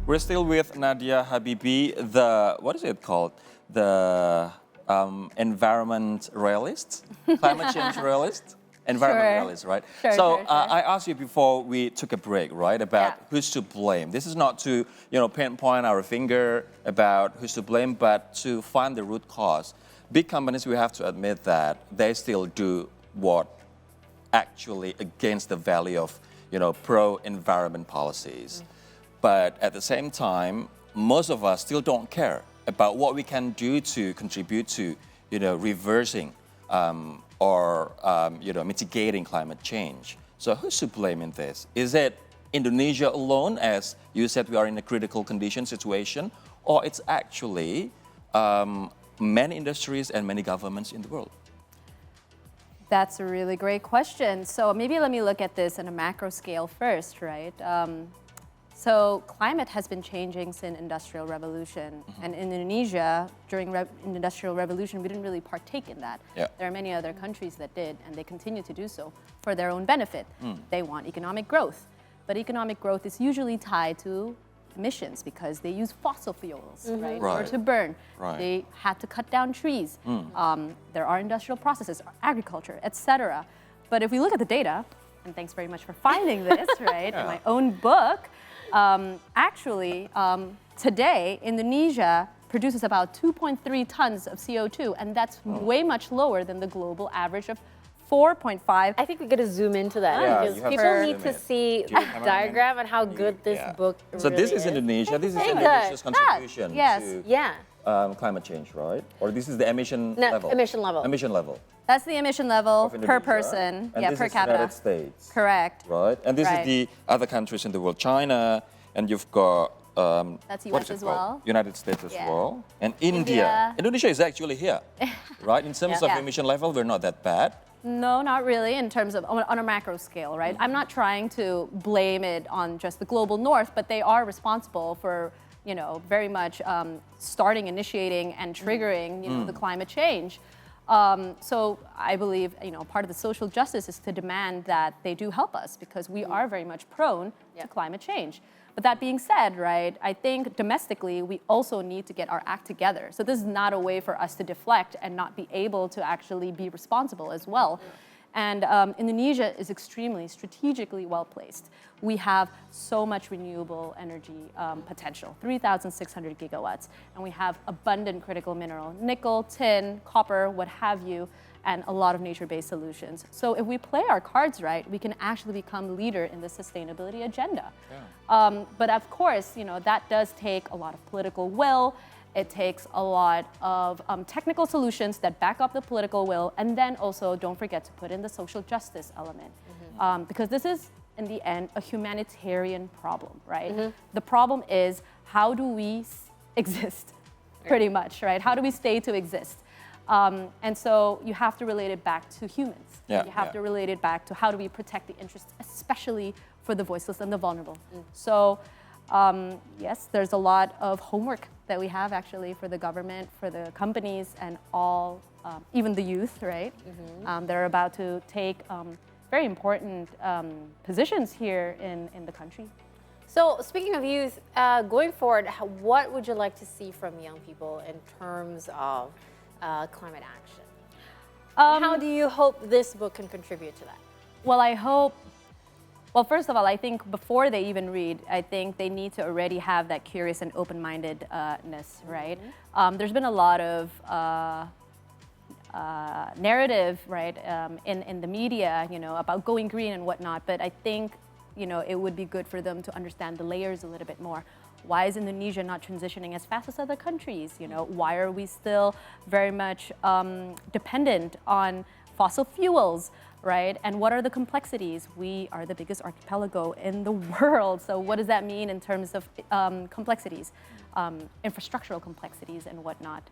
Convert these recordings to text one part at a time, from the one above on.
We're still with Nadia Habibie, what is it called? The environment realist? Climate change realist? Environment realist, right? Sure. I asked you before we took a break, right, about who's to blame. This is not to, pinpoint our finger about who's to blame, but to find the root cause. Big companies, we have to admit that they still do what actually against the value of, pro-environment policies. But at the same time, most of us still don't care about what we can do to contribute to, reversing or mitigating climate change. So who's to blame in this? Is it Indonesia alone, as you said, we are in a critical condition situation, or it's actually many industries and many governments in the world? That's a really great question. So maybe let me look at this on a macro scale first, right? So climate has been changing since Industrial Revolution. And in Indonesia, during Industrial Revolution, we didn't really partake in that. Yeah. There are many other countries that did, and they continue to do so for their own benefit. They want economic growth. But economic growth is usually tied to emissions because they use fossil fuels, right, in order to burn. Right. They had to cut down trees. There are industrial processes, agriculture, etc. But if we look at the data, and thanks very much for finding this, right, in my own book, actually, today, Indonesia produces about 2.3 tons of CO2, and that's way much lower than the global average of 4.5. I think we got to zoom into that because people need to see a diagram and how good this book So really this is Indonesia. This is Indonesia's contribution to climate change, right? Or this is the emission level? Emission level. Emission level. That's the emission level per person, and this per is capita. United States. Correct. Right, and this is the other countries in the world, China, and you've got that's what US is it as called? well. United States as Yeah. well, and India. Indonesia is actually here, right? In terms of emission level, we're not that bad. No, not really in terms of on a macro scale, right? I'm not trying to blame it on just the global north, but they are responsible for, very much starting, initiating, and triggering, the climate change. So I believe, part of the social justice is to demand that they do help us because we are very much prone to climate change. But that being said, right, I think domestically we also need to get our act together. So this is not a way for us to deflect and not be able to actually be responsible as well. And Indonesia is extremely strategically well placed. We have so much renewable energy potential, 3,600 gigawatts, and we have abundant critical mineral, nickel, tin, copper, what have you, and a lot of nature-based solutions. So if we play our cards right, we can actually become leader in the sustainability agenda. But of course, that does take a lot of political will. It takes a lot of technical solutions that back up the political will, and then also don't forget to put in the social justice element. Because this is, in the end, a humanitarian problem, right? The problem is, how do we exist, pretty much, right? How do we stay to exist? And so you have to relate it back to humans. You have to relate it back to how do we protect the interests, especially for the voiceless and the vulnerable. So yes, there's a lot of homework that we have actually for the government, for the companies, and all, even the youth, right? They're about to take very important positions here in the country. So speaking of youth, going forward, what would you like to see from young people in terms of climate action? How do you hope this book can contribute to that? Well, first of all, I think before they even read, I think they need to already have that curious and open-mindedness, right? There's been a lot of narrative, right, in the media, about going green and whatnot, but I think, it would be good for them to understand the layers a little bit more. Why is Indonesia not transitioning as fast as other countries? Why are we still very much dependent on fossil fuels, right? And what are the complexities? We are the biggest archipelago in the world. So what does that mean in terms of complexities, infrastructural complexities and whatnot?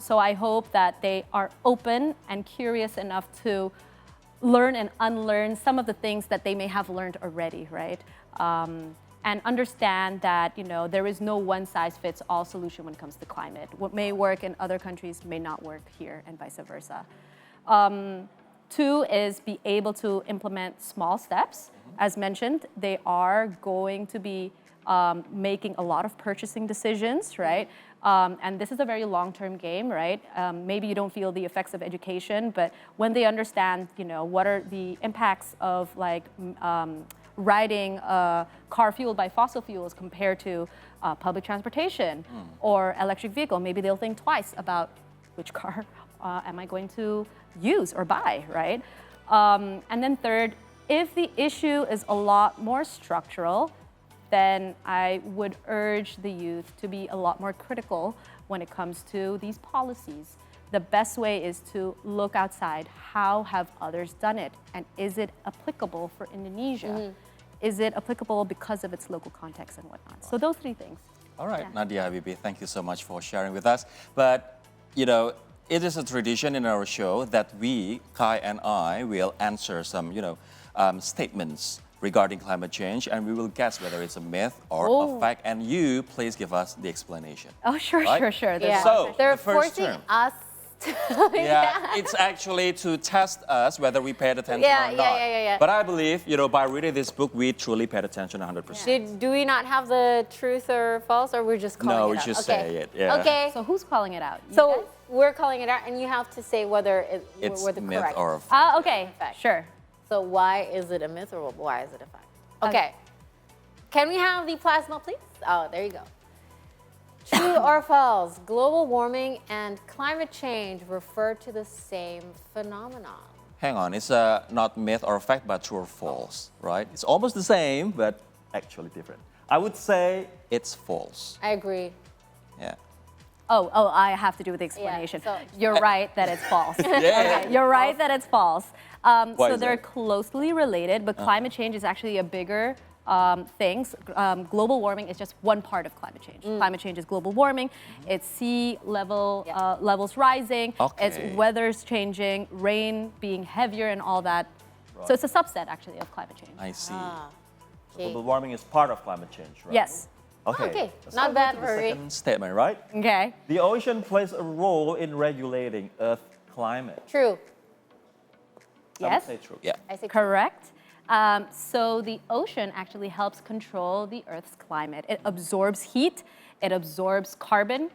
So I hope that they are open and curious enough to learn and unlearn some of the things that they may have learned already, right? And understand that, there is no one-size-fits-all solution when it comes to climate. What may work in other countries may not work here, and vice versa. Two is be able to implement small steps. As mentioned, they are going to be making a lot of purchasing decisions, right? And this is a very long-term game, right? Maybe you don't feel the effects of education, but when they understand, what are the impacts of like riding a car fueled by fossil fuels compared to public transportation or electric vehicle, maybe they'll think twice about which car am I going to use or buy, right? And then third, if the issue is a lot more structural, then I would urge the youth to be a lot more critical when it comes to these policies. The best way is to look outside. How have others done it? And is it applicable for Indonesia? Is it applicable because of its local context and whatnot? So those three things. All right, Nadia Habibie, thank you so much for sharing with us. But, it is a tradition in our show that we, Kai and I, will answer some, statements regarding climate change, and we will guess whether it's a myth or a fact. And you, please give us the explanation. Oh, sure, right? sure. Yeah. So, they're the first forcing term. us to It's actually to test us whether we paid attention or not. Yeah. But I believe, by reading this book, we truly paid attention 100%. Do we not have the truth or false, or we're just calling No, it we out? just say it. Yeah. Okay. So who's calling it out? You So guys? we're calling it out, and you have to say whether It's we're the myth correct. or a fact. Okay, Fact. sure. So why is it a myth or why is it a fact? Okay. Can we have the plasma, please? Oh, there you go. True or false? Global warming and climate change refer to the same phenomenon. Hang on, it's not myth or fact, but true or false, right? It's almost the same, but actually different. I would say it's false. I agree. Yeah. Oh, I have to do with the explanation. so- You're right that it's false. Yeah. Okay, you're right that it's false. Why So is they're that? closely related, but climate change is actually a bigger thing. Global warming is just one part of climate change. Climate change is global warming. It's sea level levels rising. Okay. It's weather's changing, rain being heavier, and all that. So it's a subset actually of climate change. I see. Okay. Global warming is part of climate change, right? Yes. Okay. Let's Not go bad, to the Rory. second statement, right? Okay. The ocean plays a role in regulating Earth climate. True. I would Yes. say true. Yeah. I say Correct. So the ocean actually helps control the Earth's climate. It absorbs heat, it absorbs carbon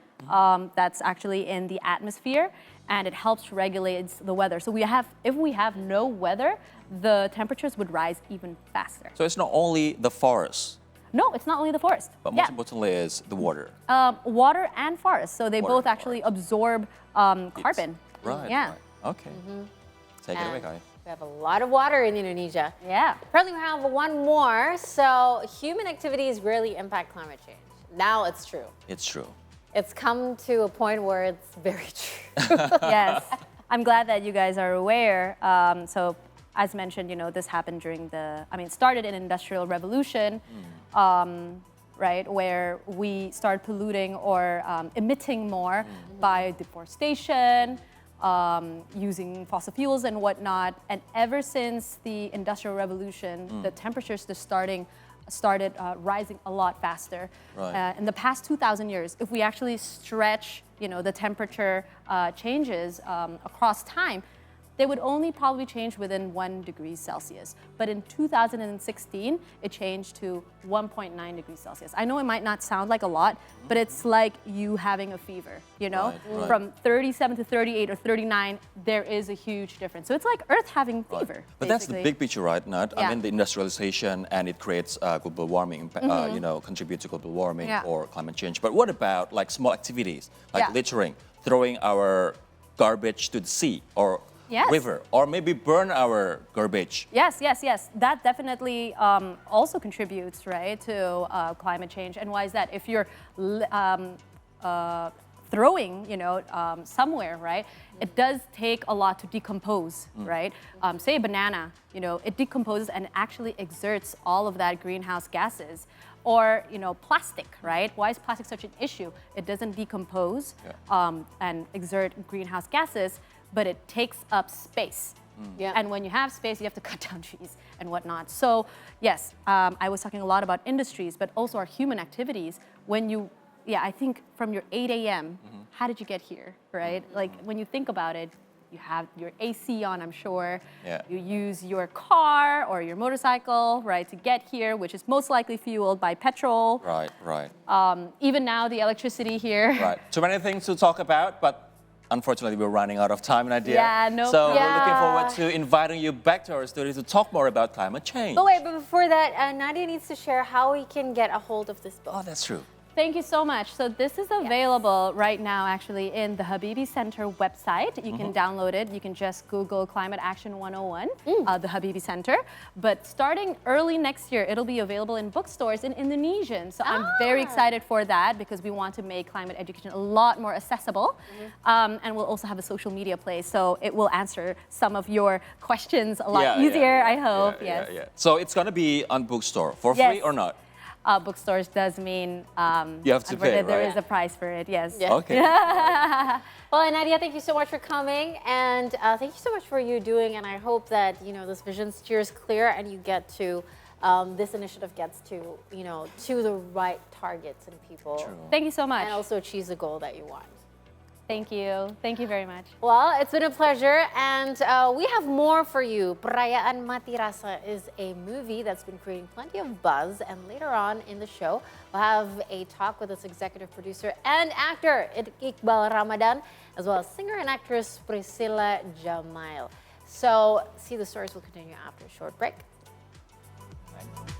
that's actually in the atmosphere, and it helps regulate the weather. So if we have no weather, the temperatures would rise even faster. So it's not only the forest, No, it's not only the forest. but most importantly is the water. Water and forest. So they Water both and actually absorb carbon. Right. Yeah. Right. Okay. Take it away, And Kai. we have a lot of water in Indonesia. Yeah. Apparently, we have one more. So, human activities rarely impact climate change. Now it's true. It's true. It's come to a point where it's very true. Yes. I'm glad that you guys are aware. So, as mentioned, this happened during it started in Industrial Revolution, right, where we started polluting or emitting more by deforestation, using fossil fuels and whatnot. And ever since the Industrial Revolution, the temperatures started rising a lot faster. Right. In the past 2,000 years, if we actually stretch, the temperature changes across time, they would only probably change within 1 degree Celsius. But in 2016, it changed to 1.9 degrees Celsius. I know it might not sound like a lot, but it's like you having a fever, Right. From 37 to 38 or 39, there is a huge difference. So it's like Earth having fever, But that's the basically. big picture, right, Nat? Yeah. I mean, the industrialization and it creates global warming, contribute to global warming Yeah. or climate change. But what about like small activities, like Yeah. littering, throwing our garbage to the sea or Yes. river, or maybe burn our garbage? Yes. That definitely also contributes, right, to climate change. And why is that? If you're throwing, somewhere, right, it does take a lot to decompose, right? Say a banana, it decomposes and actually exerts all of that greenhouse gases. Or, plastic, right? Why is plastic such an issue? It doesn't decompose and exert greenhouse gases, but it takes up space. Yeah. And when you have space, you have to cut down trees and whatnot. So yes, I was talking a lot about industries, but also our human activities. I think from your 8 a.m., how did you get here, right? Like when you think about it, you have your AC on, I'm sure. Yeah. You use your car or your motorcycle, right, to get here, which is most likely fueled by petrol. Right, right. Even now, the electricity here. Right. Too many things to talk about, but unfortunately, we're running out of time, Nadia. Yeah, no So problem. we're looking forward to inviting you back to our studio to talk more about climate change. But before that, Nadia needs to share how we can get a hold of this book. Oh, that's true. Thank you so much. So this is available right now actually in the Habibie Center website. You can download it. You can just Google Climate Action 101, the Habibie Center. But starting early next year, it'll be available in bookstores in Indonesian. So I'm very excited for that because we want to make climate education a lot more accessible. And we'll also have a social media place. So it will answer some of your questions a lot easier, I hope. Yes. So it's going to be on bookstore for free or not? Bookstores does mean you have to pay, there right? is a price for it, yes. Yeah. Okay. Well, Nadia, thank you so much for coming, and thank you so much for you doing. And I hope that this vision steers clear, and you get to this initiative gets to to the right targets and people. True. Thank you so much. And also achieves the goal that you want. Thank you. Thank you very much. Well, it's been a pleasure, and we have more for you. Perayaan Mati Rasa is a movie that's been creating plenty of buzz, and later on in the show, we'll have a talk with its executive producer and actor, Iqbal Ramadan, as well as singer and actress Priscilla Jamail. So, see the stories will continue after a short break. Right.